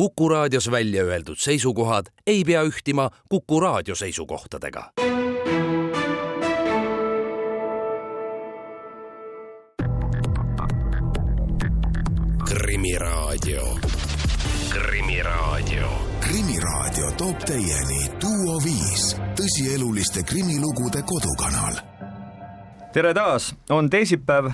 Kuku Raadios välja öeldud seisukohad ei pea ühtima Kuku Raadio seisukohtadega. Krimiraadio. Krimiraadio toob teieni Duo 5, tõsieluliste krimilugude kodukanal. Tere taas, on teisipäev,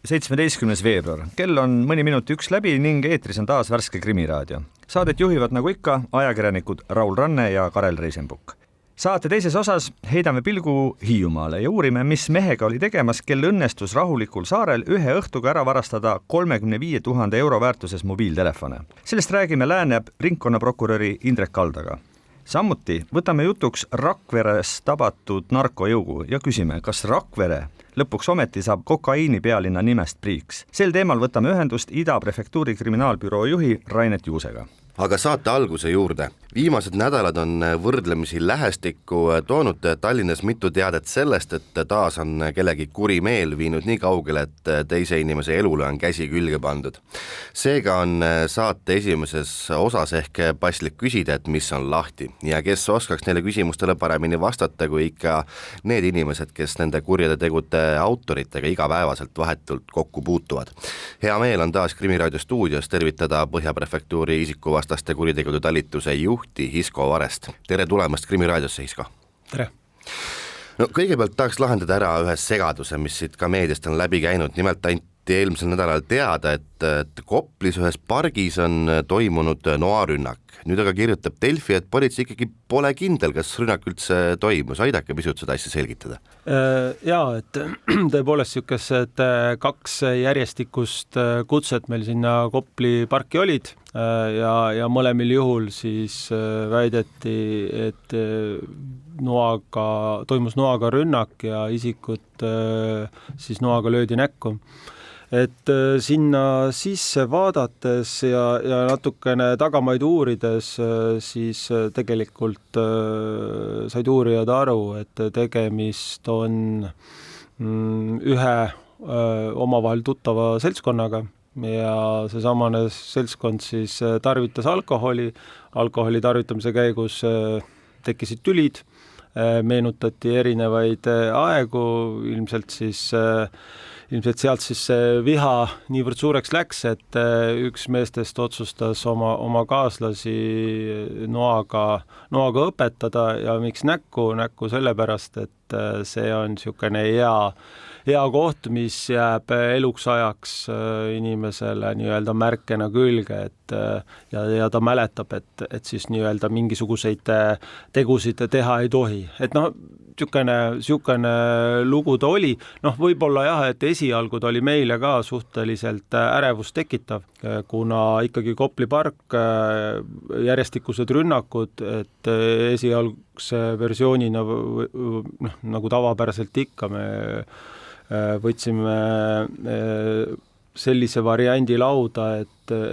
17. veebruar. Kell on mõni minut 1 läbi ning eetris on taas värske Krimiraadio. Saadet juhivad nagu ikka ajakirjanikud Raul Ranne ja Karel Reisenbuk. Saate teises osas heidame pilgu Hiiumaale ja uurime, mis mehega oli tegemas, kel õnnestus rahulikul saarel ühe õhtuga ära varastada 35 000 euro väärtuses mobiiltelefone. Sellest räägime Lääne ringkonnaprokuröri Indrek Kaldaga. Samuti võtame jutuks Rakveres tabatud narkojõugu ja küsime, kas Rakvere lõpuks ometi saab kokaiini pealinna nimest priiks. Sel teemal võtame ühendust Ida prefektuuri kriminaalbüroo juhi Rainet Juusega. Aga saate alguse juurde. Viimased nädalad on võrdlemisi lähestikku toonud Tallinnas mitu teadet sellest, et taas on kellegi kuri meel viinud nii kaugele, et teise inimese elule on käsi külge pandud. Seega on saate esimeses osas ehk paslik küsida, et mis on lahti ja kes oskaks neile küsimustele paremini vastata kui ikka need inimesed, kes nende kurjade tegude autoritega igapäevaselt vahetult kokku puutuvad. Hea meel on taas Krimiraadio stuudios tervitada Põhja prefektuuri isikuvastaste kuritegude talituse juhti Hisko Varest. Tere tulemast Krimiraadiosse, Hisko. Tere. No, kõigepealt tahaks lahendada ära ühe segaduse, mis siit ka meediast on läbi käinud. Nimelt anti eelmisel nädalal teada, et Koplis ühes pargis on toimunud noarünnak. Nüüd aga kirjutab Delfi, et politsei ikkagi pole kindel, kas rünnak üldse toimus. Aidake pisut seda asja selgitada. Jaa, et tõepoolest niisugused 2 järjestikust kutset meil sinna Kopli parki olid ja mõlemil juhul siis väideti, et toimus noaga rünnak ja isikut siis noaga löödi näkku. Et sinna sisse vaadates ja natukene tagamaid uurides siis tegelikult said uurijad aru, et tegemist on ühe omavahel tuttava seltskonnaga ja seesamane seltskond siis tarvitas alkoholi tarvitamise käigus tekkisid tülid, meenutati erinevaid aegu, ilmselt sealt siis see viha niivõrd suureks läks, et üks meestest otsustas oma kaaslasi noaga õpetada ja miks näkku sellepärast, et see on niisugune hea koht, mis jääb eluks ajaks inimesele nii-öelda märkena külge, ja ta mäletab, et siis nii-öelda mingisuguseid tegusid teha ei tohi. Et niisugune lugu ta oli. Võib-olla jah, et esialgu ta oli meile ka suhteliselt ärevust tekitav, kuna ikkagi Kopli park, järjestikused rünnakud, et esialgse versioonina nagu tavapäraselt ikka me võtsime sellise variandi lauda, et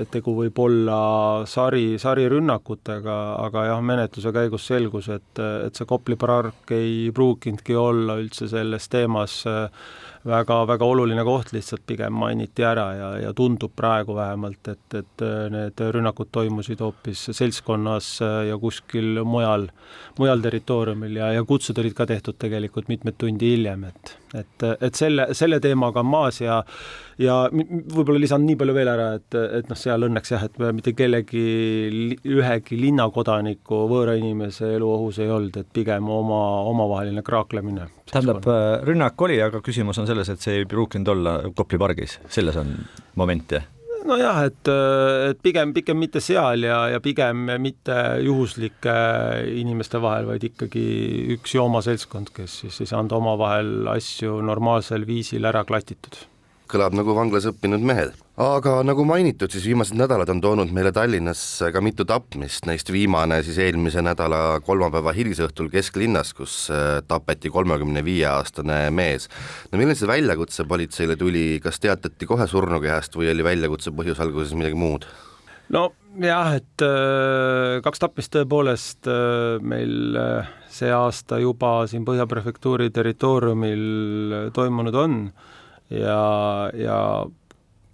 tegu võib olla sarirünnakutega, aga jah, menetluse käigus selgus, et see Kopli park ei pruukinudki olla üldse selles teemas väga oluline koht, lihtsalt pigem mainiti ära ja tundub praegu vähemalt, et need rünnakud toimusid hoopis seltskonnas ja kuskil mujal territooriumil ja kutsud olid ka tehtud tegelikult mitmed tundi hiljem, et selle teemaga on maas ja võib-olla lisan nii palju veel ära, et seal õnneks jah, et mitte ühegi linnakodaniku võõra inimese elu ohus ei olnud, et pigem omavaheline kraaklemine. Tähendab, rünnak oli, aga küsimus on selles, et see ei pruukinud olla Kopli pargis. Selles on moment, jah? Nojah, et pigem mitte seal ja pigem mitte juhuslike inimeste vahel, vaid ikkagi üks joomaseltskond, kes siis ei saanud omavahel asju normaalsel viisil ära klatitud. Kõlab nagu vanglas õppinud mehed. Aga nagu mainitud, siis viimased nädalad on toonud meile Tallinnas ka mitu tapmist. Neist viimane siis eelmise nädala kolmapäeva hilisõhtul kesklinnas, kus tapeti 35-aastane mees. No milline see väljakutse politseile tuli? Kas teatati kohe surnukehast või oli väljakutse põhjus alguses midagi muud? No jah, et 2 tapmist tõepoolest meil see aasta juba siin Põhja prefektuuri territooriumil toimunud on. Ja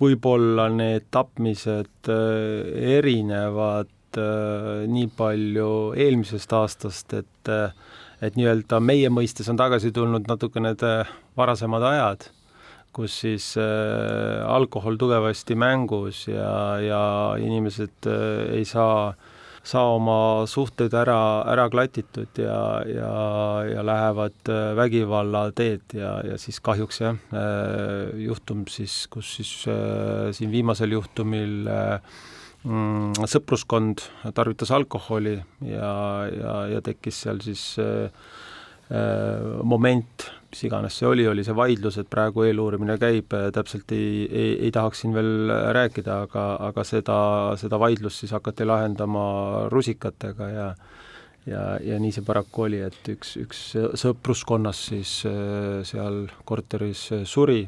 võib-olla need tapmised erinevad nii palju eelmisest aastast, et nii-öelda meie mõistes on tagasi tulnud natuke need varasemad ajad, kus siis alkohol tugevasti mängus ja inimesed ei saa oma suhteid ära klatitud ja lähevad vägivalla teed ja siis kahjuks juhtum siis, kus siis siin viimasel juhtumil sõpruskond tarvitas alkoholi ja tekkis seal siis moment, mis iganes see oli see vaidlus, et praegu eeluurimine käib, täpselt ei tahaks siin veel rääkida, aga seda vaidlust siis hakati lahendama rusikatega ja nii see paraku oli, et üks sõpruskonnas siis seal korteris suri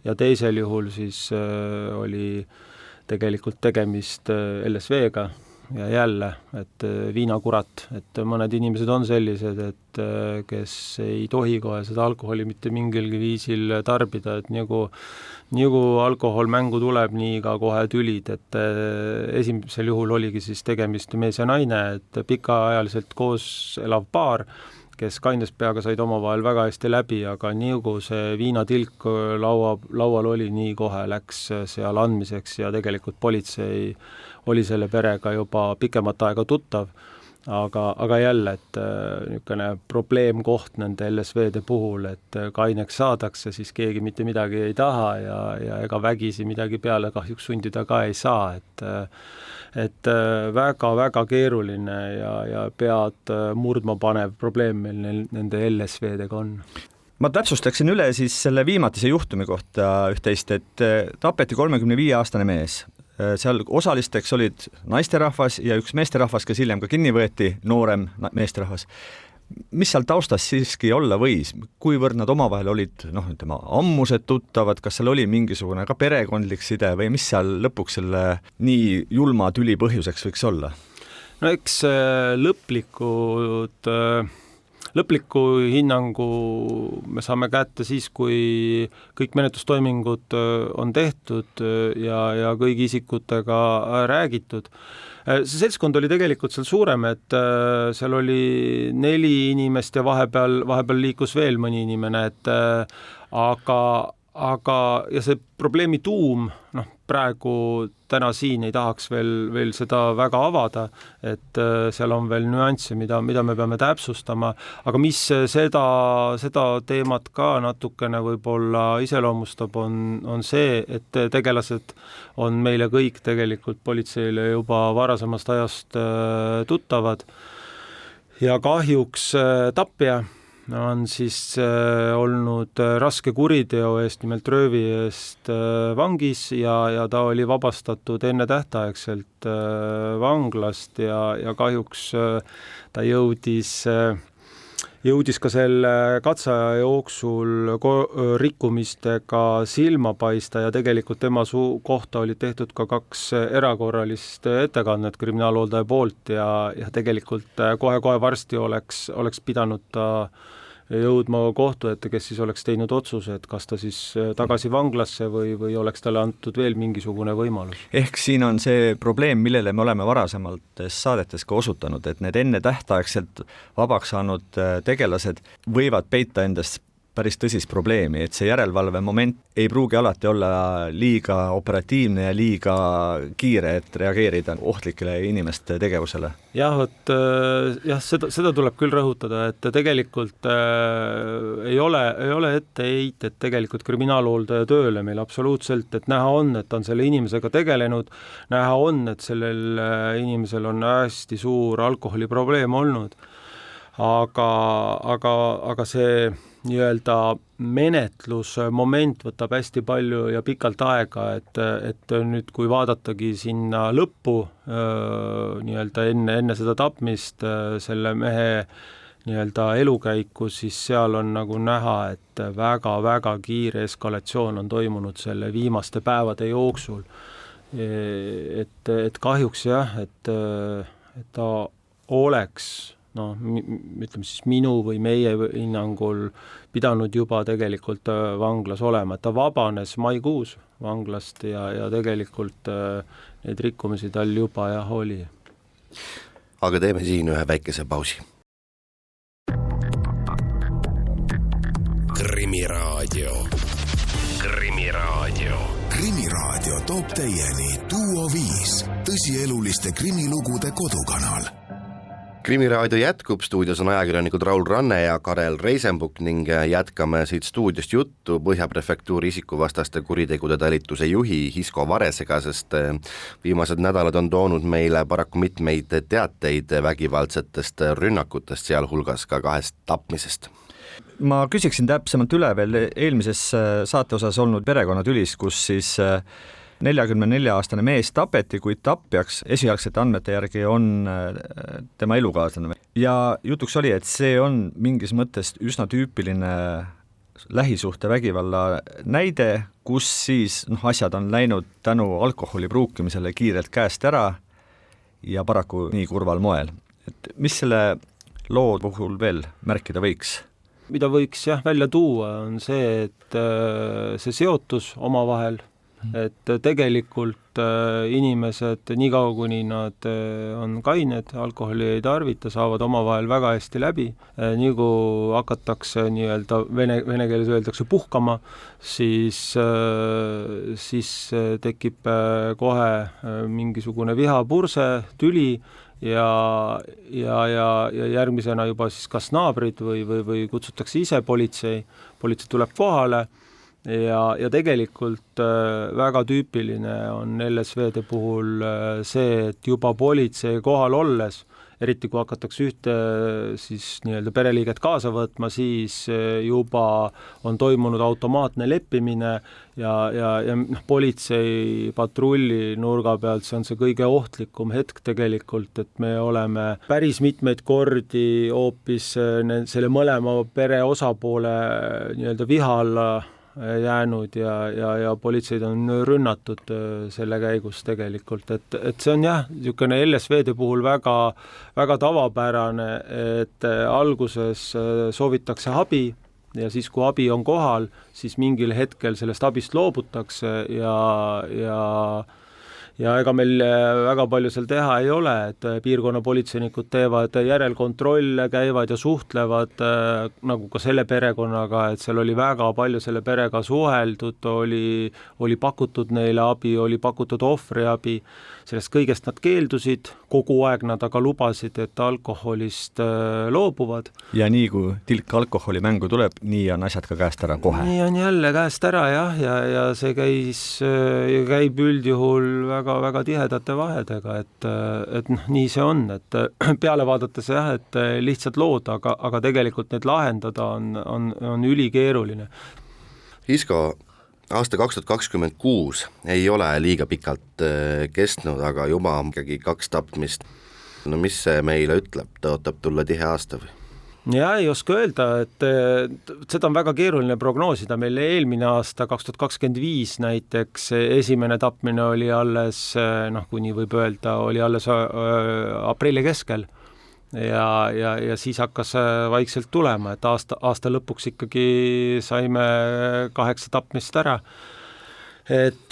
ja teisel juhul siis oli tegelikult tegemist LSV-ga ja jälle, et viinakurat, et mõned inimesed on sellised, et kes ei tohi kohe seda alkoholi mitte mingilgi viisil tarbida, et nagu alkohol mängu tuleb, nii ka kohe tülid, et esimesel juhul oligi siis tegemist mees ja naine, et pikaajaliselt koos elav paar, kes kaines peaga said omavahel väga hästi läbi, aga nagu see viinatilk laual oli, nii kohe läks seal andmiseks ja tegelikult politsei oli selle perega juba pikemat aega tuttav, aga jälle, et niisugune probleemkoht nende LSV-de puhul, et kaineks saadakse, siis keegi mitte midagi ei taha ja ega vägisi midagi peale kahjuks sundida ka ei saa, et väga-väga keeruline ja pead murdma panev probleem meil nende LSV-dega on. Ma täpsustaksin üle siis selle viimatise juhtumi kohta üht-teist, et tapeti 35-aastane mees. Seal osalisteks olid naisterahvas ja üks meesterahvas, kes hiljem ka kinni võeti, noorem meesterahvas. Mis seal taustas siiski olla võis? Kuivõrd nad omavahel olid tema ammused tuttavad, kas seal oli mingisugune ka perekondlik side või mis seal lõpuks selle nii julma tüli põhjuseks võiks olla? No eks lõpliku hinnangu me saame kätte siis, kui kõik menetlustoimingud on tehtud ja kõigi isikutega räägitud. See seltskond oli tegelikult seal suurem, et seal oli 4 inimest ja vahepeal liikus veel mõni inimene, et aga ja see probleemi tuum, praegu täna siin ei tahaks veel seda väga avada, et seal on veel nüansse, mida me peame täpsustama, aga mis seda teemat ka natukene võib-olla iseloomustab, on see, et tegelased on meile kõik tegelikult politseile juba varasemast ajast tuttavad ja kahjuks tapja on siis olnud raske kuriteo eest, nimelt röövi eest vangis ja ta oli vabastatud enne tähtaegselt vanglast ja kahjuks ta jõudis ka selle katseaja jooksul rikkumistega silma paista ja tegelikult tema kohta oli tehtud ka 2 erakorralist ettekannet kriminaalhooldaja poolt ja tegelikult kohe varsti oleks pidanud ta jõudma kohtu ette, kes siis oleks teinud otsuse, et kas ta siis tagasi vanglasse või oleks talle antud veel mingisugune võimalus. Ehk siin on see probleem, millele me oleme varasemaltes saadetes ka osutanud, et need enne tähtaegselt vabaks saanud tegelased võivad peita endast päris tõsist probleemi, et see järelevalve moment ei pruugi alati olla liiga operatiivne ja liiga kiire, et reageerida ohtlikele inimeste tegevusele. Seda tuleb küll rõhutada, et tegelikult ei ole etteheited tegelikult kriminaalhooldaja tööle meil absoluutselt, et näha on, et on selle inimesega tegelenud, näha on, et sellel inimesel on hästi suur alkoholiprobleem olnud, aga see nii-öelda menetlusmoment võtab hästi palju ja pikalt aega, et nüüd kui vaadatagi sinna lõppu nii-öelda enne seda tapmist selle mehe nii-öelda elukäiku, siis seal on nagu näha, et väga-väga kiire eskalatsioon on toimunud selle viimaste päevade jooksul. Et kahjuks et ta oleks ütleme siis minu või meie hinnangul pidanud juba tegelikult vanglas olema, et ta vabanes maikuus vanglast ja tegelikult neid rikkumisi tal juba oli. aga teeme siin ühe väikese pausi. Krimiraadio. Krimiraadio toob teieni Duo 5, tõsieluliste krimilugude kodukanal. Krimiraadio jätkub, stuudios on ajakirjanikud Raul Ranne ja Karel Reisenbuk ning jätkame siit stuudiost juttu Põhjaprefektuuri isikuvastaste kuritegude talituse juhi Hisko Varesega, sest viimased nädalad on toonud meile paraku mitmeid teateid vägivaldsetest rünnakutest, sealhulgas ka 2 tapmisest. Ma küsiksin täpsemalt üle veel eelmises saate osas olnud perekonnatülis, kus siis 44-aastane mees tapeti, kuid tapjaks esialgsete andmete järgi on tema elukaaslane. Ja jutuks oli, et see on mingis mõttes üsna tüüpiline lähisuhte vägivalla näide, kus siis asjad on läinud tänu alkoholi pruukimisele kiirelt käest ära ja paraku nii kurval moel. Et mis selle loo puhul veel märkida võiks? Mida võiks välja tuua on see, et see seotus omavahel, et tegelikult inimesed niikaua, kuni nad on kained, alkoholi ei tarvita, saavad omavahel väga hästi läbi. Nii kui hakatakse nii-öelda vene keeles öeldakse puhkama, siis tekib kohe mingisugune vihapurse, tüli ja järgmisena juba siis kas naabrid või kutsutakse ise politsei tuleb kohale ja tegelikult väga tüüpiline on LSV-de puhul see, et juba politsei kohal olles, eriti kui hakatakse ühte siis nii-öelda pereliiget kaasa võtma, siis juba on toimunud automaatne leppimine ja politsei patrulli nurga pealt, see on see kõige ohtlikum hetk tegelikult, et me oleme päris mitmeid kordi hoopis selle mõlema pere osapoole nii-öelda viha alla jäänud ja politseid on rünnatud selle käigus tegelikult, et see on niisugune LSV-de puhul väga, väga tavapärane, et alguses soovitakse abi ja siis, kui abi on kohal, siis mingil hetkel sellest abist loobutakse ja ega meil väga palju seal teha ei ole, et piirkonnapolitseinikud teevad järelkontrolle, käivad ja suhtlevad nagu ka selle perekonnaga, et seal oli väga palju selle perega suheldud, oli pakutud neile abi, oli pakutud ohvriabi, sellest kõigest nad keeldusid, kogu aeg nad aga lubasid, et alkoholist loobuvad. Ja nii kui tilk alkoholi mängu tuleb, nii on asjad ka käest ära kohe. Nii on jälle käest ära ja see käib üldjuhul väga tihedate vahedega, et nii see on, et peale vaadates et lihtsalt lood, aga tegelikult need lahendada on ülikeeruline. Hisko, aasta 2026 ei ole liiga pikalt kestnud, aga juba ikkagi 2 tapmist. No mis see meile ütleb? Tõotab tulla tihe aasta või? Ja ei oska öelda, et seda on väga keeruline prognoosida. Meil eelmine aasta 2025 näiteks esimene tapmine oli alles, kui nii võib öelda, oli alles aprilli keskel ja siis hakkas vaikselt tulema, et aasta lõpuks ikkagi saime 8 tapmist ära. Et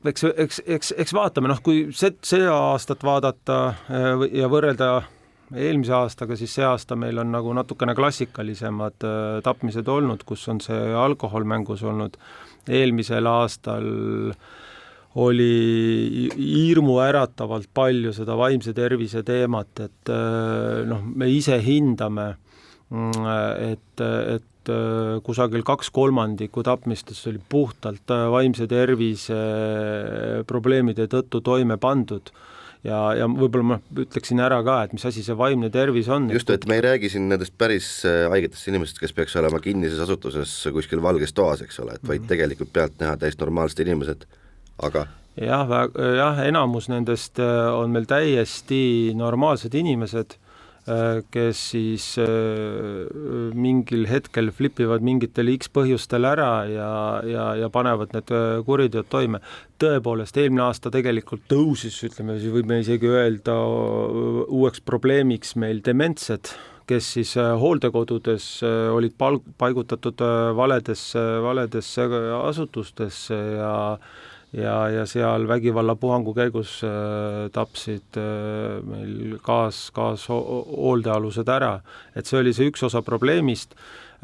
eks vaatame, kui see aastat vaadata ja võrrelda eelmise aastaga, siis see aasta meil on nagu natukene klassikalisemad tapmised olnud, kus on see alkohol mängus olnud. Eelmisel aastal oli hirmu äratavalt palju seda vaimse tervise teemat, et me ise hindame, et kusagil 2/3 tapmistest oli puhtalt vaimse tervise probleemide tõttu toime pandud. Ja võib-olla ma ütleksin ära ka, et mis asi see vaimne tervis on. Just, et me ei räägi siin nendest päris haigetest inimesest, kes peaks olema kinnises asutuses kuskil valges toas, eks ole, et vaid tegelikult pealt näha täis normaalsed inimesed, aga... Jah, enamus nendest on meil täiesti normaalsed inimesed, kes siis mingil hetkel flipivad mingitel X põhjustel ära ja panevad need kuriteod toime. Tõepoolest, eelmine aasta tegelikult tõusis, ütleme, võime isegi öelda uueks probleemiks meil dementsed, kes siis hooldekodudes olid paigutatud valedesse asutustesse ja seal vägivallapuhangu käigus tapsid meil hooldealused ära, et see oli see üks osa probleemist.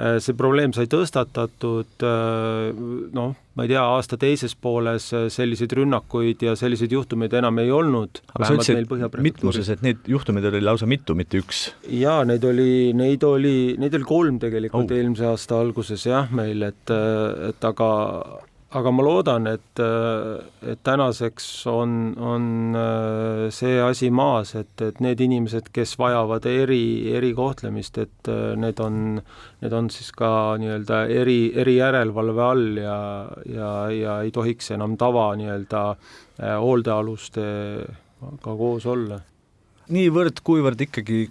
See probleem sai tõstatatud, ma ei tea, aasta teises pooles selliseid rünnakuid ja selliseid juhtumeid enam ei olnud. Aga sa ütlesid mitmuses, et need juhtumeid oli lausa mitu, mitte üks? Jaa, neid oli 3 tegelikult eelmise aasta alguses jah meil, et aga ma loodan, et tänaseks on see asi maas, et need inimesed, kes vajavad erikohtlemist, et need on siis ka nii-öelda eri järelevalve all ja ei tohiks enam tava nii-öelda hooldealustega koos olla. Niivõrd, kuivõrd ikkagi,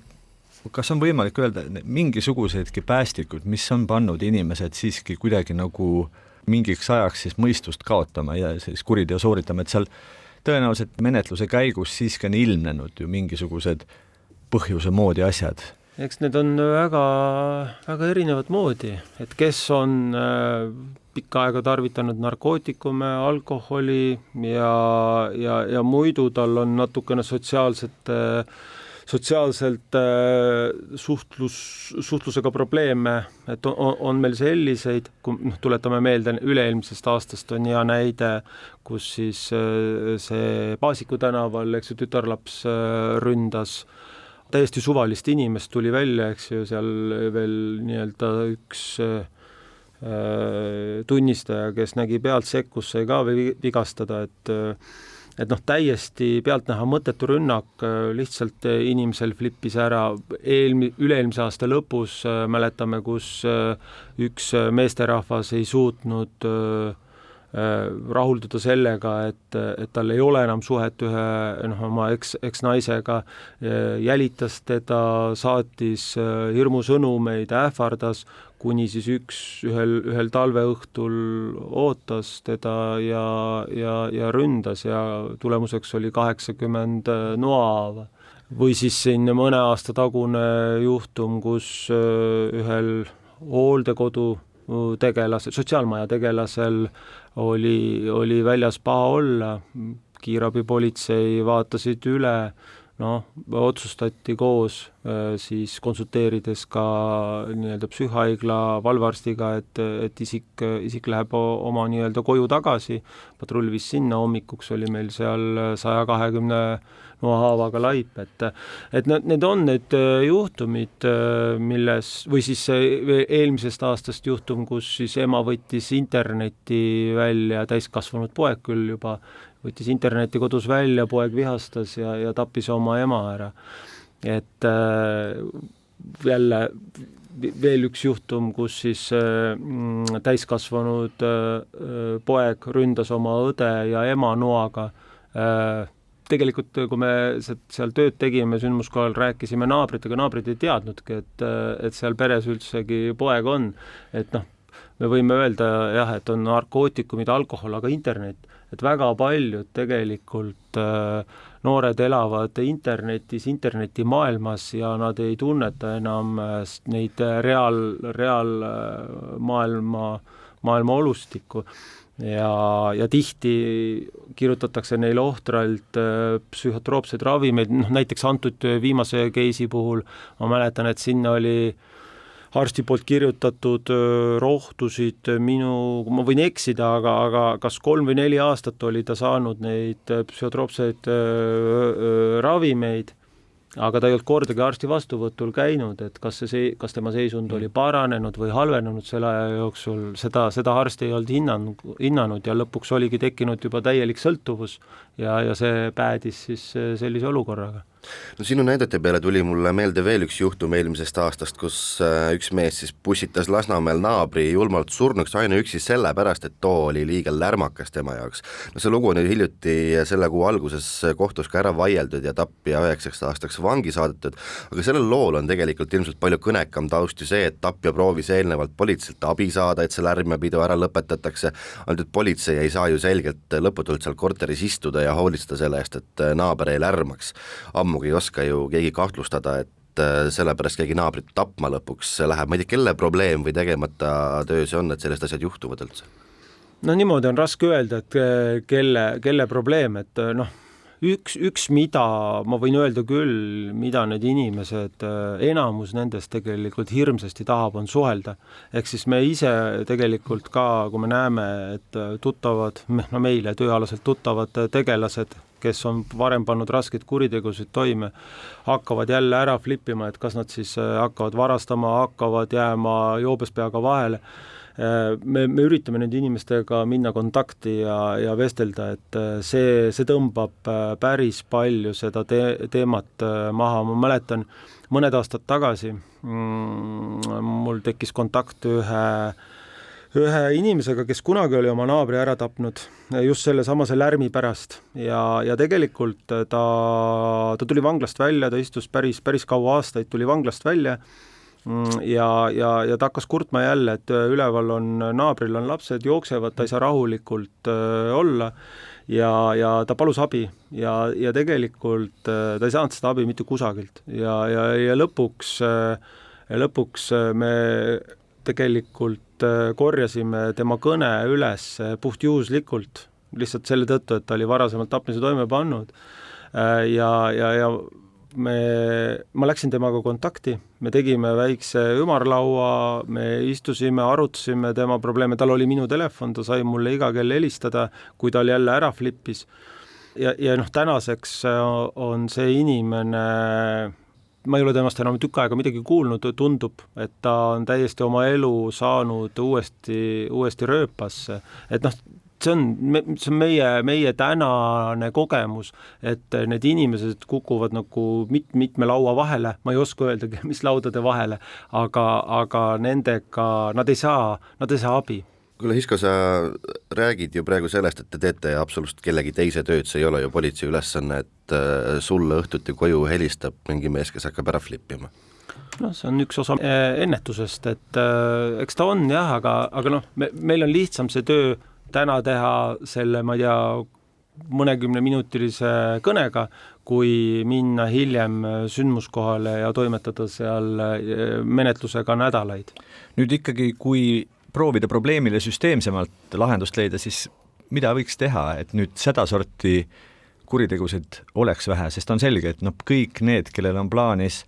kas on võimalik öelda mingisuguseidki päästikud, mis on pannud inimesed siiski kuidagi nagu mingiks ajaks siis mõistust kaotama ja siis kuriteo sooritama, et seal tõenäoliselt menetluse käigus siiski on ilmnenud ju mingisugused põhjuse moodi asjad. Eks need on väga, väga erinevat moodi, et kes on pikka aega tarvitanud narkootikume, alkoholi ja muidu tal on natukene sotsiaalselt suhtlusega probleeme, et on meil selliseid, kui tuletame meelde, üle-eelmisest aastast on hea näide, kus siis see Paasiku tänaval, eks ju, tütarlaps ründas täiesti suvalist inimest, tuli välja, eks ju, seal veel nii-öelda üks tunnistaja, kes nägi pealt sekkus, sai ka vigastada, et täiesti pealtnäha mõttetu rünnak, lihtsalt inimesel flippis ära üle-eelmise aasta lõpus, mäletame, kus üks meesterahvas ei suutnud rahulduda sellega, et tal ei ole enam suhet oma eks-naisega, jälitas teda, saatis hirmusõnumeid, ähvardas, kuni siis ühel talveõhtul ootas teda ja ründas ja tulemuseks oli 80 noahaava. Või siis siin mõne aasta tagune juhtum, kus ühel hooldekodu sotsiaalmaja tegelasel oli väljas paha olla, kiirabipolitsei vaatasid üle, otsustati koos siis konsulteerides ka nii-öelda psühhaigla valvearstiga, et isik läheb oma nii-öelda koju tagasi, patrull viis sinna, hommikuks oli meil seal 120 noahaavaga laip, et need on need juhtumid, milles, või siis eelmisest aastast juhtum, kus siis ema võttis interneti välja, täiskasvanud poeg küll juba, võttis interneti kodus välja, poeg vihastas ja tappis oma ema ära. Et jälle veel üks juhtum, kus siis täiskasvanud poeg ründas oma õde ja ema noaga. Tegelikult, kui me seal tööd tegime, sündmuskohal rääkisime naabritega, naabrid ei teadnudki, et seal peres üldsegi poeg on. Et me võime öelda jah, et on narkootikumid, alkohol, aga internet, et väga paljud tegelikult noored elavad internetimaailmas ja nad ei tunneta enam neid maailma olustikku ja tihti kirjutatakse neile ohtralt psühhotroopseid ravimeid, näiteks antud viimase keisi puhul ma mäletan, et sinna oli arsti poolt kirjutatud rohtusid ma võin eksida, aga kas 3 või 4 aastat oli ta saanud neid psühhotroopseid ravimeid, aga ta ei olnud kordagi arsti vastuvõtul käinud, et kas tema seisund oli paranenud või halvenenud selle aja jooksul, seda arsti ei olnud hinnanud ja lõpuks oligi tekkinud juba täielik sõltuvus ja see päädis siis sellise olukorraga. No sinu näidete peale tuli mulle meelde veel üks juhtum eelmisest aastast, kus üks mees siis pussitas Lasnamäel naabri julmalt surnuks ainuüksi sellepärast, et too oli liiga lärmakas tema jaoks. No see lugu on hiljuti selle kuu alguses kohtus ka ära vaieldud ja tapja 9 aastaks vangi saadetud, aga sellel lool on tegelikult ilmselt palju kõnekam taust ju see, et tapja proovis eelnevalt politseilt abi saada, et see lärmepidu ära lõpetatakse, ainult et politsei ei saa ju selgelt lõputult seal korteris istuda ja hoolitseda selle eest, et naaber ei lärmaks. Ammugi ei oska ju keegi kahtlustada, et sellepärast keegi naabrit tapma lõpuks läheb. Ma ei tea, kelle probleem või tegemata töö see on, et sellest asjad juhtuvad üldse? No niimoodi on raske öelda, et kelle probleem, et üks mida ma võin öelda küll, mida need inimesed, enamus nendest tegelikult hirmsasti tahab, on suhelda. Ehk siis me ise tegelikult ka, kui me näeme, et tuttavad, meile tööalaselt tuttavad tegelased, kes on varem pannud raskeid kuritegusid toime, hakkavad jälle ära flippima, et kas nad siis hakkavad varastama, hakkavad jääma joobes peaga vahele. Me üritame nende inimestega minna kontakti ja vestelda, et see tõmbab päris palju seda teemat maha. Ma mäletan, mõned aastad tagasi mul tekkis kontakt ühe inimesega, kes kunagi oli oma naabri ära tapnud just selle samase lärmi pärast ja tegelikult ta tuli vanglast välja, ta istus päris kaua aastaid, tuli vanglast välja ja ta hakkas kurtma jälle, et üleval on naabril on lapsed, jooksevad, ta ei saa rahulikult olla ja ta palus abi ja tegelikult ta ei saanud seda abi mitte kusagilt ja lõpuks me tegelikult korjasime tema kõne üles puhtjuhuslikult, lihtsalt selle tõttu, et ta oli varasemalt tapmise toime pannud ja ma läksin temaga kontakti, me tegime väikse ümarlaua, me istusime, arutasime tema probleeme, tal oli minu telefon, ta sai mulle iga kell helistada, kui tal jälle ära flippis. Ja tänaseks on see inimene, ma ei ole temast enam tükk aega midagi kuulnud, tundub, et ta on täiesti oma elu saanud uuesti rööpasse, et see on meie tänane kogemus, et need inimesed kukuvad nagu mitme laua vahele, ma ei oska öelda, mis laudade vahele, aga nendega nad ei saa abi. Kuule, Hisko, sa räägid ju praegu sellest, et te teete absoluutselt kellegi teise tööd, see ei ole ju politsei ülesanne, et sulle õhtuti koju helistab mingi mees, kes hakkab ära flippima. See on üks osa ennetusest, et eks ta on jah, aga meil on lihtsam see töö täna teha selle, ma ei tea, mõnekümneminutilise kõnega, kui minna hiljem sündmuskohale ja toimetada seal menetlusega nädalaid. Nüüd ikkagi, kui proovida probleemile süsteemsemalt lahendust leida, siis mida võiks teha, et nüüd seda sorti kuritegusid oleks vähe, sest on selge, et kõik need, kellel on plaanis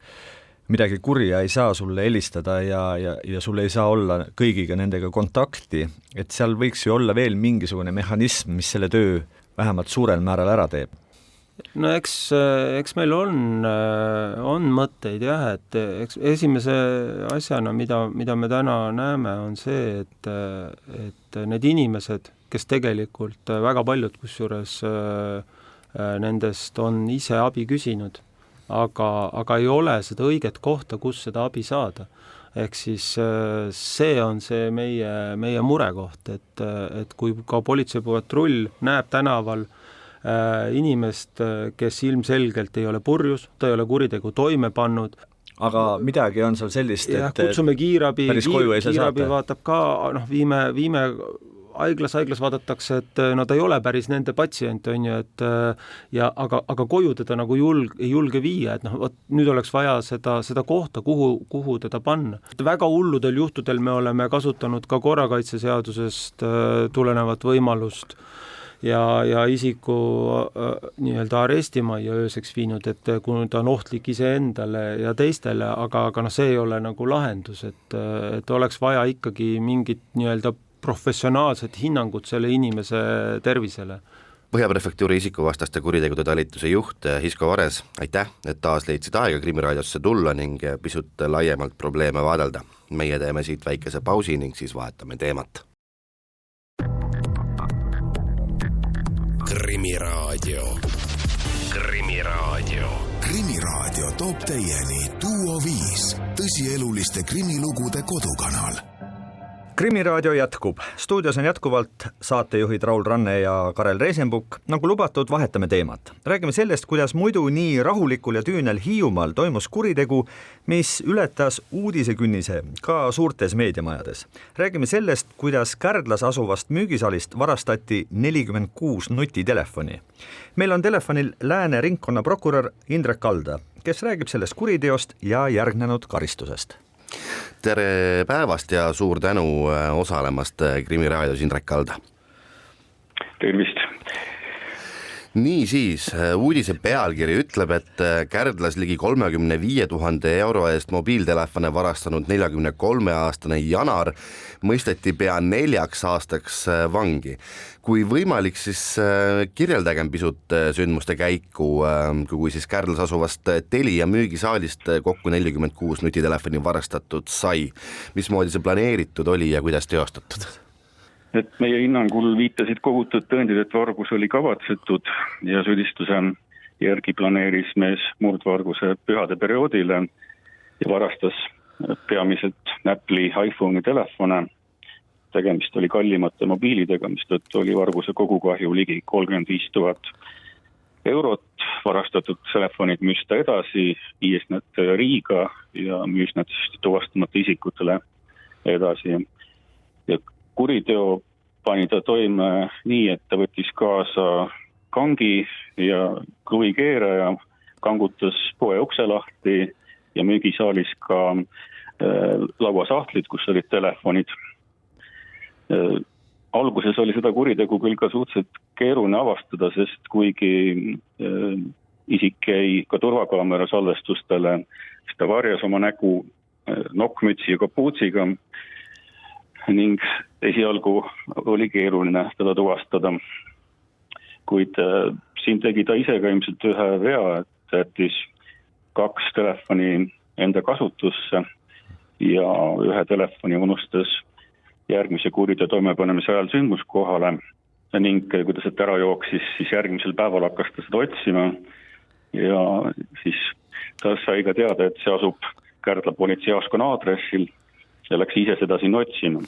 midagi kurja, ei saa sulle helistada ja sul ei saa olla kõigiga nendega kontakti, et seal võiks ju olla veel mingisugune mehhanism, mis selle töö vähemalt suurel määral ära teeb. No eks meil on mõtteid jah, et eks esimese asjana, mida me täna näeme, on see, et need inimesed, kes tegelikult väga paljud kusjuures nendest on ise abi küsinud, aga ei ole seda õiget kohta, kus seda abi saada. Ehk siis see on see meie murekoht, et kui ka politseipatrull näeb tänaval inimest, kes ilmselgelt ei ole purjus, ta ei ole kuritegu toime pannud, aga midagi on seal sellist, et kutsume kiirabi saata. Vaatab ka, viime haiglas vaadatakse, et ta ei ole päris nende patsient, on ju, aga koju teda nagu ei julge viia, et nüüd oleks vaja seda kohta, kuhu teda panna. Väga hulludel juhtudel me oleme kasutanud ka korrakaitseseadusest tulenevat võimalust ja isiku nii-öelda arestimajja ööseks viinud, et kui ta on ohtlik iseendale ja teistele, aga see ei ole nagu lahendus, et oleks vaja ikkagi mingit nii-öelda professionaalset hinnangut selle inimese tervisele. Põhjaprefektuuri isikuvastaste kuritegude talituse juht Hisko Vares, aitäh, et taas leidsid aega Krimiraadiosse tulla ning pisut laiemalt probleeme vaadelda. Meie teeme siit väikese pausi ning siis vahetame teemat. Krimiraadio. Krimiraadio toob teieni Duo 5, tõsieluliste krimilugude kodukanal. Krimiraadio jätkub. Stuudios on jätkuvalt saatejuhid Raul Ranne ja Karel Reisenbuk. Nagu lubatud, vahetame teemat. Räägime sellest, kuidas muidu nii rahulikul ja tüünel Hiiumaal toimus kuritegu, mis ületas uudisekünnise ka suurtes meediamajades. Räägime sellest, kuidas Kärdlas asuvast müügisalist varastati 46 nutitelefoni. Meil on telefonil Lääne ringkonna prokurör Indrek Kalda, kes räägib sellest kuriteost ja järgnenud karistusest. Tere päevast ja suur tänu osalemast Krimiraadios, Indrek Kalda. tervist! Niisiis, uudise pealkiri ütleb, et Kärdlas ligi 35 000 euro eest mobiiltelefone varastanud 43-aastane Janar mõisteti pea 4 aastaks vangi. Kui võimalik, siis kirjeldagem pisut sündmuste käiku, kui siis Kärdlas asuvast Telia müügisaalist kokku 46 nutitelefoni varastatud sai. Mismoodi see planeeritud oli ja kuidas teostatud? Et meie hinnangul viitasid kogutud tõendid, et vargus oli kavatsetud ja süüdistuse järgi planeeris mees murdvarguse pühade perioodile ja varastas peamiselt Apple'i iPhone'i telefone. Tegemist oli kallimate mobiilidega, mistõttu oli varguse kogukahju ligi 35 000 eurot. Varastatud telefonid müüs ta edasi, viies nad Riiga ja müüs nad tuvastamata isikutele edasi. Ja kuriteo pani ta toime nii, et ta võttis kaasa kangi ja kruvikeeraja, kangutas poe ukse lahti ja müügisaalis ka lauasahtlid, kus olid telefonid. Alguses oli seda kuritegu küll ka suhteliselt keeruline avastada, sest kuigi isik jäi ka turvakaamera salvestustele, siis ta varjas oma nägu nokkmütsi ja kapuutsiga ning esialgu oli keeruline teda tuvastada. Kuid siin tegi ta ise ka ilmselt ühe vea, et jättis 2 telefoni enda kasutusse ja ühe telefoni unustas järgmise kuriteo toimepanemise ajal sündmuskohale ning kui ta sealt ära jooksis, siis järgmisel päeval hakkas ta seda otsima ja siis ta sai ka teada, et see asub Kärdla politseijaoskonna aadressil ja läks ise seda siin otsima.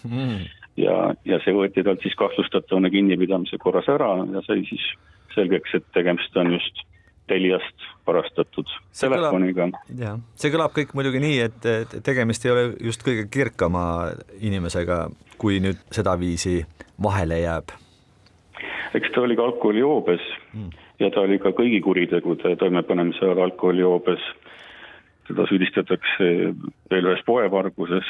Ja see võeti talt siis kahtlustatavana kinnipidamise korras ära ja sai siis selgeks, et tegemist on just Teliast varastatud telefoniga. See kõlab kõik muidugi nii, et tegemist ei ole just kõige kirkama inimesega, kui nüüd seda viisi vahele jääb. Eks ta oli ka alkoholijoobes ja ta oli ka kõigi kuritegude toimepanemise ajal alkoholijoobes. Teda süüdistatakse veel ühes poevarguses,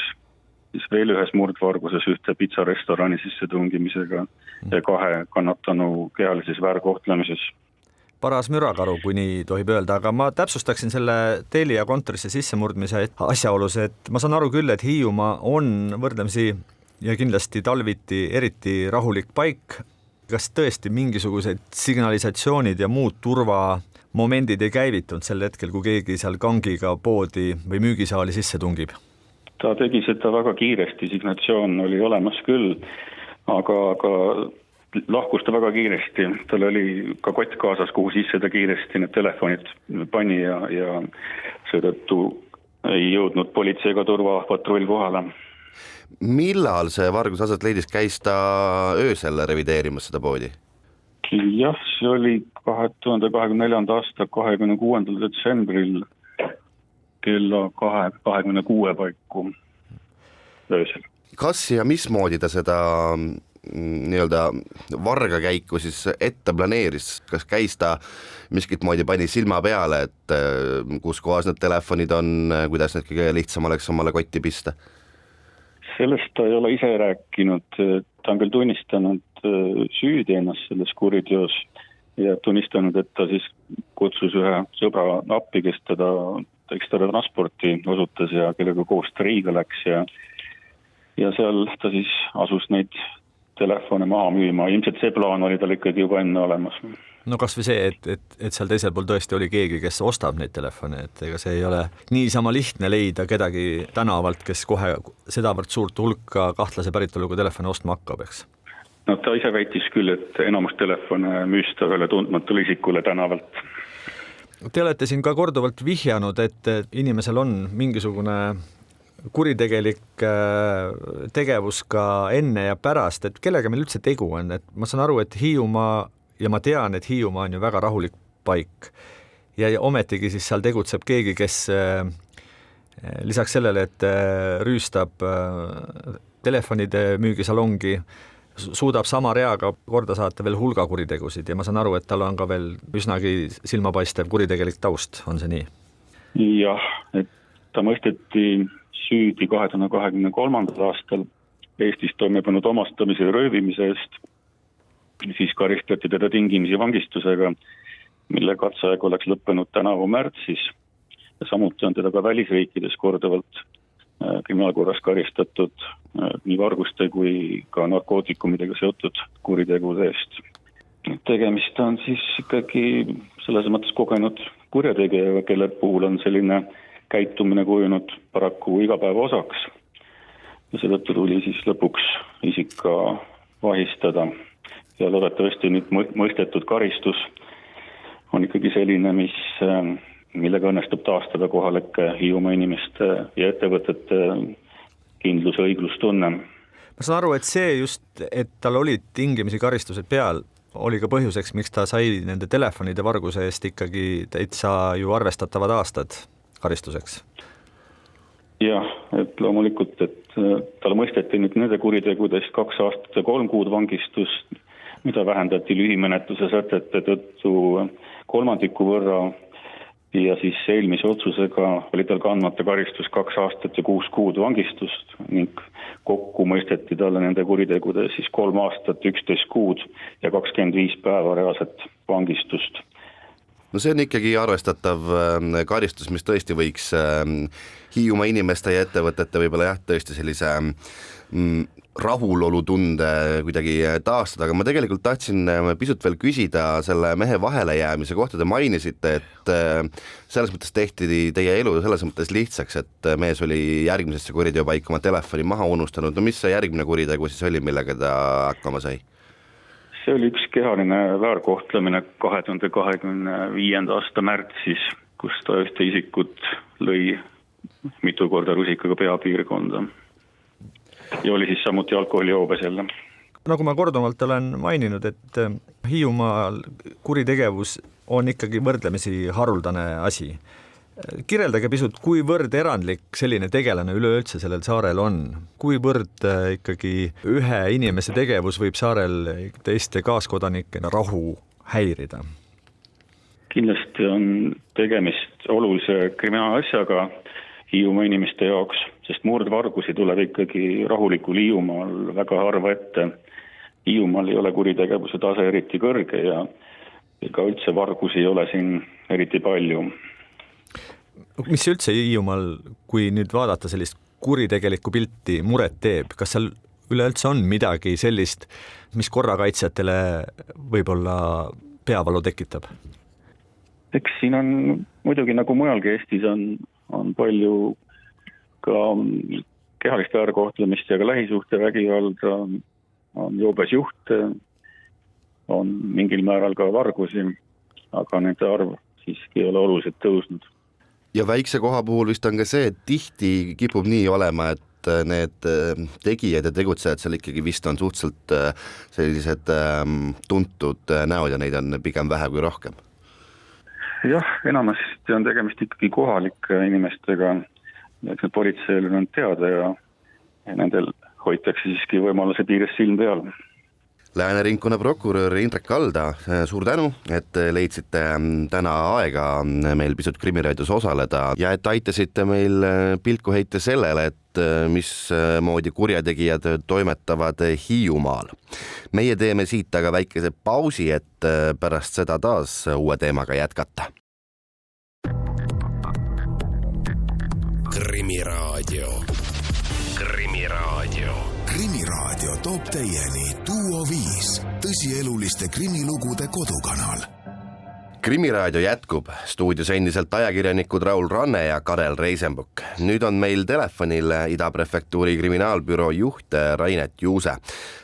siis veel ühes murdvarguses, ühte pitsarestorani sissetungimisega ja 2 kannatanu kehalises väärkohtlemises. Paras mürakaru, kui nii tohib öelda, aga ma täpsustaksin selle Telia kontorisse sissemurdmise asjaolus, et ma saan aru küll, et Hiiumaa on võrdlemisi ja kindlasti talviti eriti rahulik paik. Kas tõesti mingisugused signalisatsioonid ja muud turvamomendid ei käivitunud sel hetkel, kui keegi seal kangiga poodi või müügisaali sisse tungib? Ta tegi seda väga kiiresti, signatsioon oli olemas küll, aga lahkus ta väga kiiresti. Tal oli ka kott kaasas, kuhu sisse ta kiiresti need telefonid pani ja seetõttu ei jõudnud politsei ega turvapatrull kohale. Millal see vargus aset leidis, käis ta öösel revideerimas seda poodi? Jah, see oli 2024. aasta 26. detsembril kella 26 paiku öösel. Kas ja mismoodi ta seda nii-öelda varga käiku siis ette planeeris? Kas käis ta miskit moodi pani silma peale, et kus kohas need telefonid on, kuidas need kõige lihtsam oleks omale kotti pista? Sellest ta ei ole ise rääkinud, ta on küll tunnistanud süüdi ennast selles kuriteos ja tunnistanud, et ta siis kutsus ühe sõbra appi, kes teda transporti osutas ja kellega koos ta Riiga läks ja seal ta siis asus neid telefone maha müüma. Ilmselt see plaan oli tal ikkagi juba enne olemas. No kas või see, et seal teisel pool tõesti oli keegi, kes ostab neid telefone, et ega see ei ole niisama lihtne leida kedagi tänavalt, kes kohe sedavõrd suurt hulka kahtlase päritoluga telefone ostma hakkab, eks? No ta ise väitis küll, et enamus telefone müüsta ühele tundmatule isikule tänavalt. Te olete siin ka korduvalt vihjanud, et inimesel on mingisugune kuritegelik tegevus ka enne ja pärast, et kellega meil üldse tegu on, et ma saan aru, et Hiiumaa ja ma tean, et Hiiumaa on ju väga rahulik paik ja ometigi siis seal tegutseb keegi, kes lisaks sellele, et rüüstab telefonide müügisalongi, suudab sama reaga korda saata veel hulga kuritegusid ja ma saan aru, et tal on ka veel üsnagi silmapaistev kuritegelik taust, on see nii? Jah, et ta mõisteti süüdi 2023. aastal Eestis toimepannud omastamise ja röövimise eest siis karistati teda tingimisi vangistusega, mille katseaeg oleks lõppenud tänavu märtsis. Ja samuti on teda ka välisriikides korduvalt kriminaalkorras karistatud nii varguste kui ka narkootikumidega seotud kuritegude eest. Tegemist on siis ikkagi selles mõttes kogenud kurjategija, kelle puhul on selline käitumine kujunud paraku igapäeva osaks. Ja seetõttu tuli siis lõpuks isik ka vahistada. Ja loodetavasti nüüd mõistetud karistus on ikkagi selline, millega õnnestub taastada kohalike Hiiumaa inimeste ja ettevõtete kindlus ja õiglustunne. Ma saan aru, et see just, et tal olid tingimisi karistused peal, oli ka põhjuseks, miks ta sai nende telefonide varguse eest ikkagi täitsa ju arvestatavad aastad karistuseks. Jah, et loomulikult, et talle mõisteti nüüd nende kuritegudest 2 aastat ja 3 kuud vangistust, mida vähendati lühimenetluse sätete tõttu 1/3 võrra ja siis eelmise otsusega oli tal kandmata karistus 2 aastat ja 6 kuud vangistust ning kokku mõisteti talle nende kuritegude siis 3 aastat, 11 kuud ja 25 päeva reaalset vangistust. No see on ikkagi arvestatav karistus, mis tõesti võiks Hiiumaa inimeste ja ettevõtete võib-olla tõesti sellise rahulolutunde kuidagi taastada, aga ma tegelikult tahtsin pisut veel küsida selle mehe vahele jäämise kohta. Te mainisite, et selles mõttes tehti teie elu selles mõttes lihtsaks, et mees oli järgmisesse kuriteopaika oma telefoni maha unustanud. No mis see järgmine kuritegu siis oli, millega ta hakkama sai? See oli üks kehaline väärkohtlemine 2025. aasta märtsis, kus ta ühte isikut lõi mitu korda rusikaga peapiirkonda. Ja oli siis samuti alkoholijoobes jälle. Nagu ma korduvalt olen maininud, et Hiiumaal kuritegevus on ikkagi võrdlemisi haruldane asi. Kirjeldage pisut, kuivõrd erandlik selline tegelane üleüldse sellel saarel on? Kuivõrd ikkagi ühe inimese tegevus võib saarel teiste kaaskodanikena rahu häirida? Kindlasti on tegemist olulise kriminaalasjaga Hiiumaa inimeste jaoks, sest murdvargusi tuleb ikkagi rahulikul Hiiumaal väga harva ette. Hiiumaal ei ole kuritegevuse tase eriti kõrge ja ka üldse vargusi ei ole siin eriti palju. Mis üldse Hiiumaal, kui nüüd vaadata sellist kuritegelikku pilti, muret teeb? Kas seal üleüldse on midagi sellist, mis korrakaitsjatele võib-olla peavalu tekitab? Eks siin on muidugi nagu mujalgi Eestis on palju ka kehalist väärkohtlemist ja ka lähisuhtevägivalda, on joobes juhte, on mingil määral ka vargusi, aga nende arv siiski ei ole oluliselt tõusnud. Ja väikse koha puhul vist on ka see, et tihti kipub nii olema, et need tegijad ja tegutsejad seal ikkagi vist on suhteliselt sellised tuntud näod ja neid on pigem vähe kui rohkem. Jah, enamasti on tegemist ikkagi kohalike inimestega, et politseil on teada ja nendel hoitakse siiski võimaluse piires silm peal. Lääne-ringkonna prokurör Indrek Kalda, suur tänu, et leidsite täna aega meil pisut Krimiraadios osaleda ja et aitasite meil pilku heita sellele, et mis moodi kurjategijad toimetavad Hiiumaal. Meie teeme siit aga väikese pausi, et pärast seda taas uue teemaga jätkata. Krimiraadio. Krimiraadio toob teieni Duo 5, tõsieluliste krimilugude kodukanal. Krimiraadio jätkub, stuudios endiselt ajakirjanikud Raul Ranne ja Karel Reisenbuk. Nüüd on meil telefonil Ida prefektuuri kriminaalbüroo juht Rainet Juuse.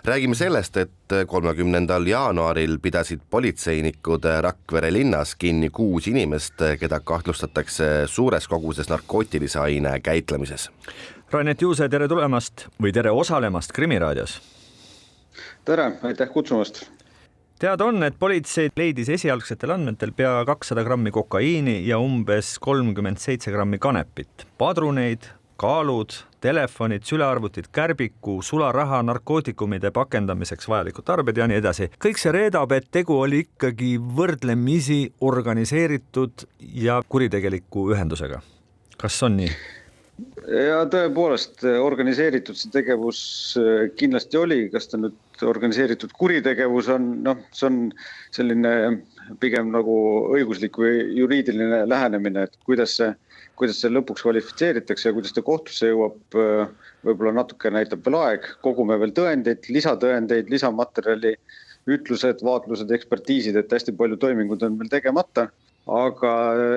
Räägime sellest, et 30. jaanuaril pidasid politseinikud Rakvere linnas kinni 6 inimest, keda kahtlustatakse suures koguses narkootilise aine käitlemises. Rainet Juuse, tere tulemast või tere osalemast Krimiraadios. Tere, aitäh kutsumast. Teada on, et politsei leidis esialgsetel andmetel pea 200 grammi kokaiini ja umbes 37 grammi kanepit, padruneid, kaalud, telefonid, sülearvutid, kärbiku, sularaha, narkootikumide pakendamiseks vajalikud tarbed ja nii edasi. Kõik see reedab, et tegu oli ikkagi võrdlemisi organiseeritud ja kuritegeliku ühendusega. Kas on nii? Ja tõepoolest organiseeritud see tegevus kindlasti oli, kas ta nüüd organiseeritud kuritegevus on, see on selline pigem nagu õiguslik või juriidiline lähenemine, et kuidas see lõpuks kvalifitseeritakse ja kuidas ta kohtusse jõuab, võib-olla natuke näitab veel aeg, kogume veel tõendeid, lisatõendeid, lisamaterjali, ütlused, vaatlused, ekspertiisid, et hästi palju toimingud on veel tegemata. Aga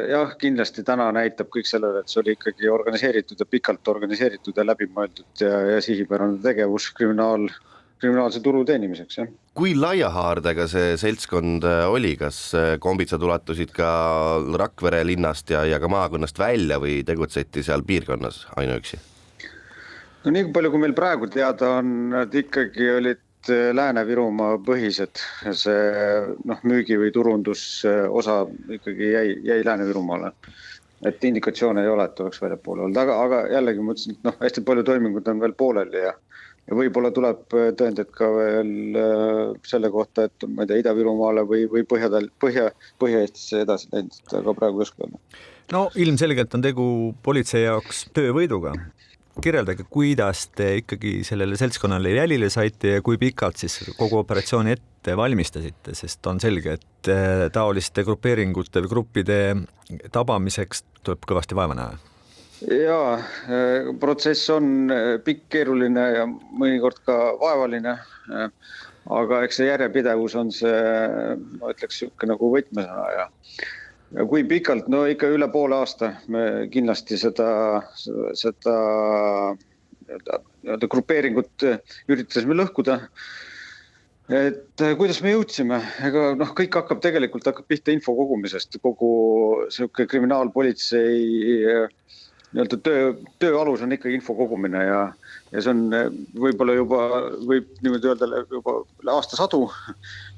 jah, kindlasti täna näitab kõik sellele, et see oli ikkagi organiseeritud ja pikalt organiseeritud ja läbimõeldud ja sihipärane tegevus kriminaalse turu teenimiseks. Ja. Kui laia haardega see seltskond oli, kas kombitsad ulatusid ka Rakvere linnast ja ka maakonnast välja või tegutseti seal piirkonnas ainuüksi? No nii palju, kui meil praegu teada on, et ikkagi olid Lääne-Virumaa põhised, see müügi või turundus osa ikkagi jäi Lääne-Virumaale. Et indikatsioone ei ole, et oleks väljapoole olnud, aga jällegi mõtlesin, et hästi palju toimingud on veel pooleli ja võib-olla tuleb tõendid ka veel selle kohta, et ma ei tea, Ida-Virumaale või Põhja-Eestisse edasi läinud, aga praegu ei oska öelda. No ilmselgelt on tegu politsei jaoks töövõiduga. Kirjeldage, kuidas te ikkagi sellele seltskonnale jälile saite ja kui pikalt siis kogu operatsiooni ette valmistasite, sest on selge, et taoliste grupeeringute või gruppide tabamiseks tuleb kõvasti vaeva näha. Jaa, protsess on pikk, keeruline ja mõnikord ka vaevaline, aga eks see järjepidevus on see, ma ütleks, nagu võtmesõna ja kui pikalt, ikka üle poole aasta me kindlasti seda grupeeringut üritasime lõhkuda. Et kuidas me jõudsime? Ega kõik hakkab pihta info kogumisest. Kogu selline kriminaalpolitsei töö alus on ikka info kogumine ja see on võib-olla võib niimoodi öelda juba aastasadu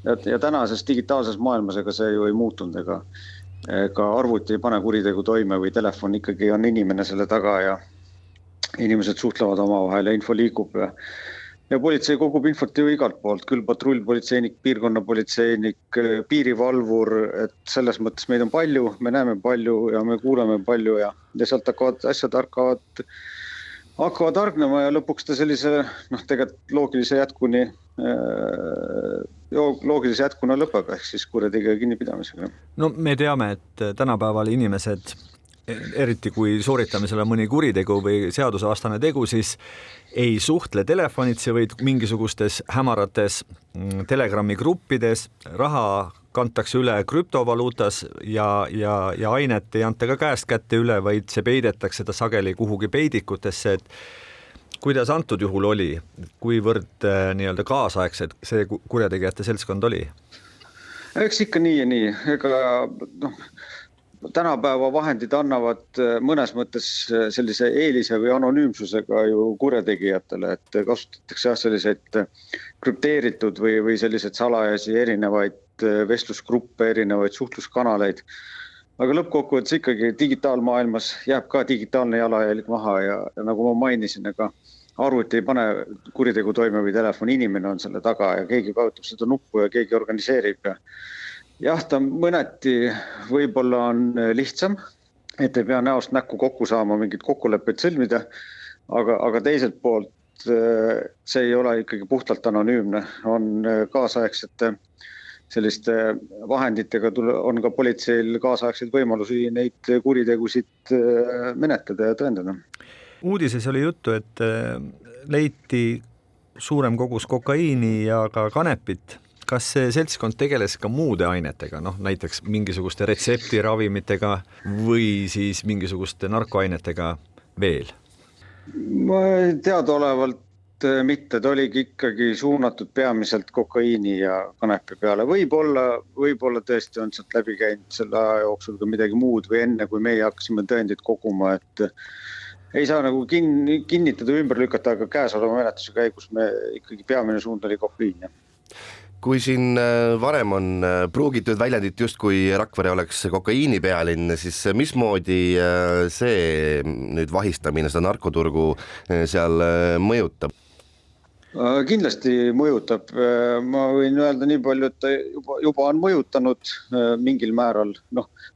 ja tänases digitaalses maailmas ega see ju ei muutunud ega arvuti ei pane kuritegu toime või telefon ikkagi on inimene selle taga ja inimesed suhtlevad omavahel ja info liigub ja politsei kogub infot ju igalt poolt, küll patrullpolitseinik, piirkonnapolitseinik, piirivalvur, et selles mõttes meid on palju, me näeme palju ja me kuuleme palju ja sealt asjad hakkavad hargnema ja lõpuks ta sellise tegelikult loogilise jätkuna lõpeb ehk siis kurjategija kinnipidamisega. No me teame, et tänapäeval inimesed, eriti kui sooritamisele mõni kuritegu või seadusevastane tegu, siis ei suhtle telefonitsi, vaid mingisugustes hämarates Telegrami gruppides, raha kantakse üle krüptovaluutas ja ainet ei anta ka käest kätte üle, vaid see peidetakse ta sageli kuhugi peidikutesse, et kuidas antud juhul oli, kuivõrd nii-öelda kaasaegsed see kurjategijate seltskond oli? Eks ikka nii ja nii. Ega tänapäeva vahendid annavad mõnes mõttes sellise eelise või anonüümsusega ju kurjategijatele, et kasutatakse selliseid krüpteeritud või selliseid salajasi erinevaid vestlusgruppe, erinevaid suhtluskanaleid. Aga lõppkokkuvõttes ikkagi digitaalmaailmas jääb ka digitaalne jalajälg maha ja nagu ma mainisin, ega arvuti ei pane kuritegu toime või telefon, inimene on selle taga ja keegi vajutab seda nuppu ja keegi organiseerib. Jah, ta mõneti võib-olla on lihtsam, et ei pea näost näkku kokku saama mingid kokkuleppeid sõlmida, aga teiselt poolt see ei ole ikkagi puhtalt anonüümne, on kaasaegsete selliste vahenditega on ka politseil kaasaegseid võimalusi neid kuritegusid menetleda ja tõendada. Uudises oli juttu, et leiti suurem kogus kokaiini ja ka kanepit. Kas see seltskond tegeles ka muude ainetega, näiteks mingisuguste retseptiravimitega või siis mingisuguste narkoainetega veel? Ma teadaolevalt mitte, ta oligi ikkagi suunatud peamiselt kokaiini ja kanepi peale. Võib-olla tõesti on sealt läbi käinud selle aja jooksul ka midagi muud või enne, kui meie hakkasime tõendid koguma, et ei saa nagu kinnitada või ümber lükata, aga käesoleva menetluse käigus me ikkagi peamine suund oli kokaiin. Kui siin varem on pruugitud väljendit just kui Rakvere oleks kokaiini pealinn, siis mismoodi see nüüd vahistamine seda narkoturgu seal mõjutab? Kindlasti mõjutab. Ma võin öelda nii palju, et ta juba on mõjutanud mingil määral.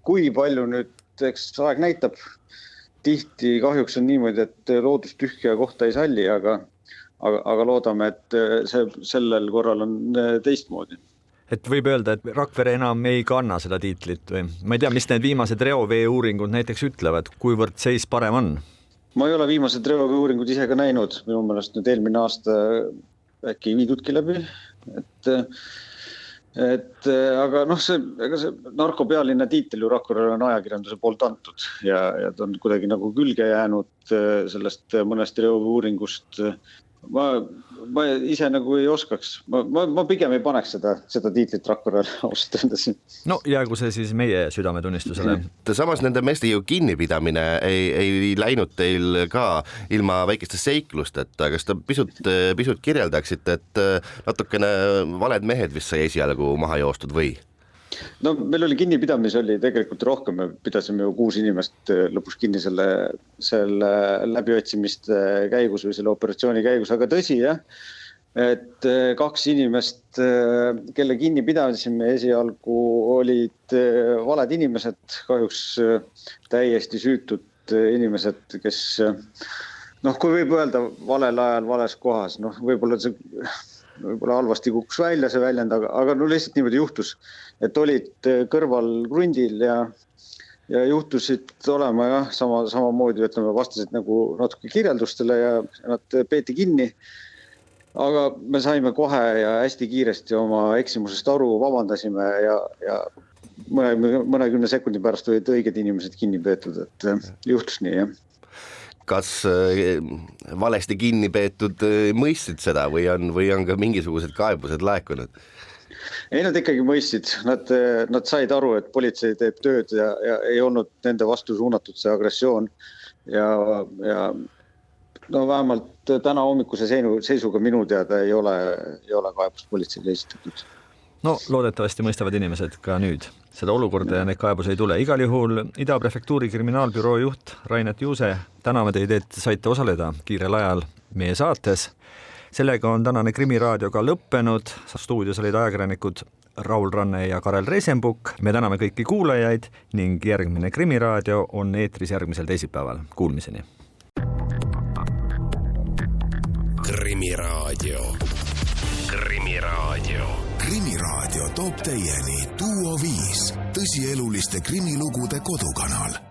Kui palju nüüd, eks aeg näitab, tihti kahjuks on niimoodi, et loodus tühja kohta ei salli, aga loodame, et sellel korral on teistmoodi. Et võib öelda, et Rakvere enam ei kanna seda tiitlit või? Ma ei tea, mis need viimased reovee uuringud näiteks ütlevad, kuivõrd seis parem on? Ma ei ole viimased reovee uuringud ise ka näinud, minu meelest nüüd eelmine aasta äkki ei viidudki läbi, aga see narkopealinna tiitel ju Rakverele on ajakirjanduse poolt antud ja ta on kuidagi nagu külge jäänud sellest mõnest reovee uuringust. Ma ise nagu ei oskaks, ma pigem ei paneks seda tiitlit Rakverele ausalt öeldes. No jäägu see siis meie südametunnistusele. Samas nende meeste ju kinnipidamine ei läinud teil ka ilma väikeste seiklust, et kas te pisut kirjeldaksite, et natukene valed mehed vist sai esialgu maha joostud või? No meil oli kinnipidamis oli tegelikult rohkem, me pidasime ju 6 inimest lõpuks kinni selle läbiotsimiste käigus või selle operatsiooni käigus, aga tõsi jah, et 2 inimest, kelle kinni pidasime esialgu olid valed inimesed, kahjuks täiesti süütud inimesed, kes kui võib öelda valel ajal, vales kohas, võib-olla halvasti kukkus välja see väljend, aga lihtsalt niimoodi juhtus, et olid kõrval krundil ja juhtusid olema samamoodi, ütleme, vastasid nagu natuke kirjeldustele ja nad peeti kinni. Aga me saime kohe ja hästi kiiresti oma eksimusest aru, vabandasime ja mõnekümne sekundi pärast olid õiged inimesed kinni peetud, et juhtus nii, jah. Kas valesti kinni peetud mõistsid seda või on ka mingisugused kaebused laekunud? Ei, nad ikkagi mõistsid. Nad said aru, et politsei teeb tööd ja ei olnud nende vastu suunatud see agressioon. Ja vähemalt täna hommikuse seisuga minu teada ei ole kaebust politseile esitatud. No loodetavasti mõistavad inimesed ka nüüd seda olukorda ja neid kaebus ei tule. Igal juhul Ida prefektuuri kriminaalbüroo juht Rainet Juuse, täname teid, et saite osaleda kiirel ajal meie saates. Sellega on tänane Krimiraadio ka lõppenud. Stuudios olid ajakirjanikud Raul Ranne ja Karel Reisenbuk. Me täname kõiki kuulajaid ning järgmine Krimiraadio on eetris järgmisel teisipäeval. Kuulmiseni. Krimiraadio. Krimiraadio toob teieni Duo 5 tõsieluliste krimilugude kodukanal.